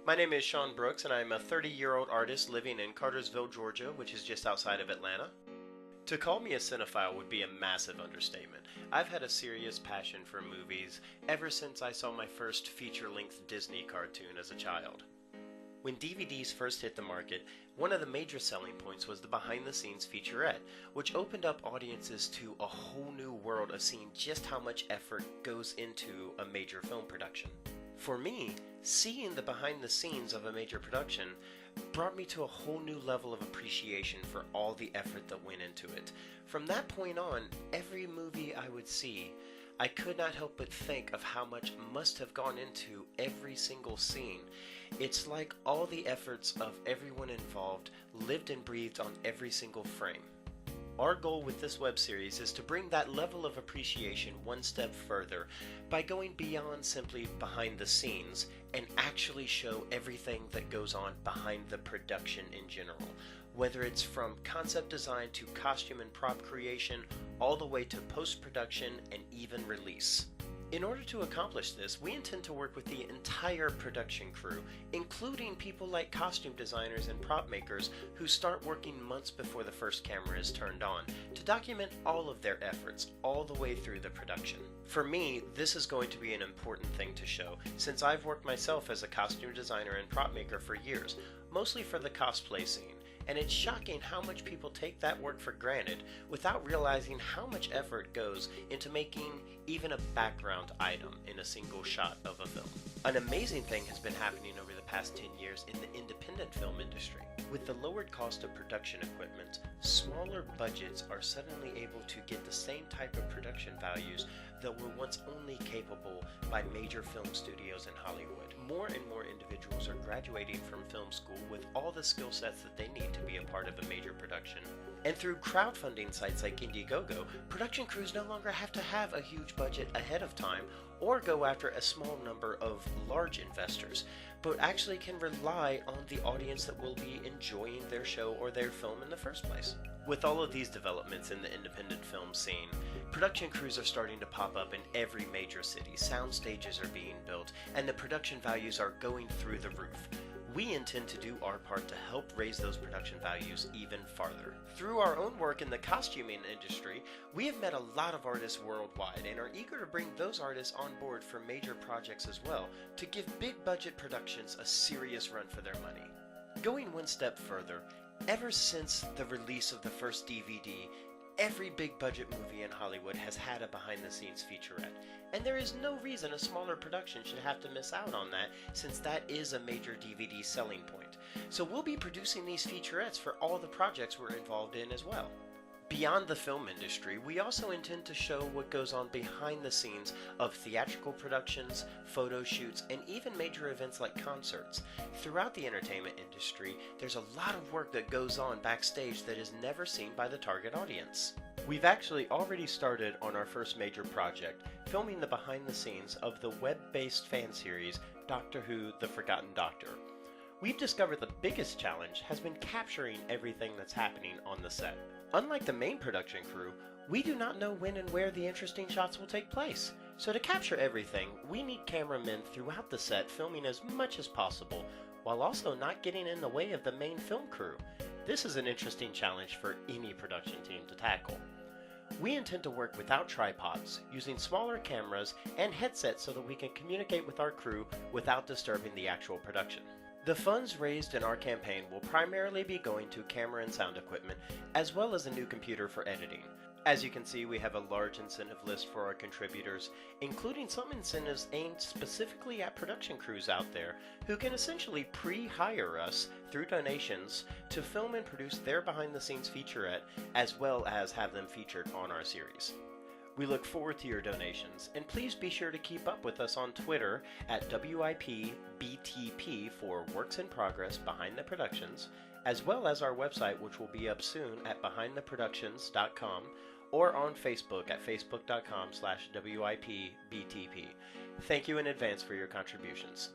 My name is Sean Brooks, and I'm a 30-year-old artist living in Cartersville, Georgia, which is just outside of Atlanta. To call me a cinephile would be a massive understatement. I've had a serious passion for movies ever since I saw my first feature-length Disney cartoon as a child. When DVDs first hit the market, one of the major selling points was the behind-the-scenes featurette, which opened up audiences to a whole new world of seeing just how much effort goes into a major film production. For me, seeing the behind-the-scenes of a major production brought me to a whole new level of appreciation for all the effort that went into it. From that point on, every movie I would see, I could not help but think of how much must have gone into every single scene. It's like all the efforts of everyone involved lived and breathed on every single frame. Our goal with this web series is to bring that level of appreciation one step further by going beyond simply behind the scenes and actually show everything that goes on behind the production in general, whether it's from concept design to costume and prop creation, all the way to post-production and even release. In order to accomplish this, we intend to work with the entire production crew, including people like costume designers and prop makers who start working months before the first camera is turned on, to document all of their efforts all the way through the production. For me, this is going to be an important thing to show, since I've worked myself as a costume designer and prop maker for years, mostly for the cosplay scene. And it's shocking how much people take that work for granted without realizing how much effort goes into making even a background item in a single shot of a film. An amazing thing has been happening over the past 10 years in the independent film industry. With the lowered cost of production equipment, smaller budgets are suddenly able to get the same type of production values that were once only capable by major film studios in Hollywood. More and more individuals are graduating from film school with all the skill sets that they need to be a part of a major production. And through crowdfunding sites like Indiegogo, production crews no longer have to have a huge budget ahead of time or go after a small number of large investors, but actually can rely on the audience that will be enjoying their show or their film in the first place. With all of these developments in the independent film scene, production crews are starting to pop up in every major city, sound stages are being built, and the production values are going through the roof. We intend to do our part to help raise those production values even farther. Through our own work in the costuming industry, we have met a lot of artists worldwide and are eager to bring those artists on board for major projects as well, to give big budget productions a serious run for their money. Going one step further, ever since the release of the first DVD, every big budget movie in Hollywood has had a behind the scenes featurette, and there is no reason a smaller production should have to miss out on that, since that is a major DVD selling point. So we'll be producing these featurettes for all the projects we're involved in as well. Beyond the film industry, we also intend to show what goes on behind the scenes of theatrical productions, photo shoots, and even major events like concerts. Throughout the entertainment industry, there's a lot of work that goes on backstage that is never seen by the target audience. We've actually already started on our first major project, filming the behind the scenes of the web-based fan series Doctor Who: The Forgotten Doctor. We've discovered the biggest challenge has been capturing everything that's happening on the set. Unlike the main production crew, we do not know when and where the interesting shots will take place. So to capture everything, we need cameramen throughout the set filming as much as possible, while also not getting in the way of the main film crew. This is an interesting challenge for any production team to tackle. We intend to work without tripods, using smaller cameras and headsets so that we can communicate with our crew without disturbing the actual production. The funds raised in our campaign will primarily be going to camera and sound equipment, as well as a new computer for editing. As you can see, we have a large incentive list for our contributors, including some incentives aimed specifically at production crews out there who can essentially pre-hire us through donations to film and produce their behind-the-scenes featurette, as well as have them featured on our series. We look forward to your donations, and please be sure to keep up with us on Twitter at WIPBTP for Works in Progress Behind the Productions, as well as our website, which will be up soon at behindtheproductions.com, or on Facebook at facebook.com/WIPBTP. Thank you in advance for your contributions.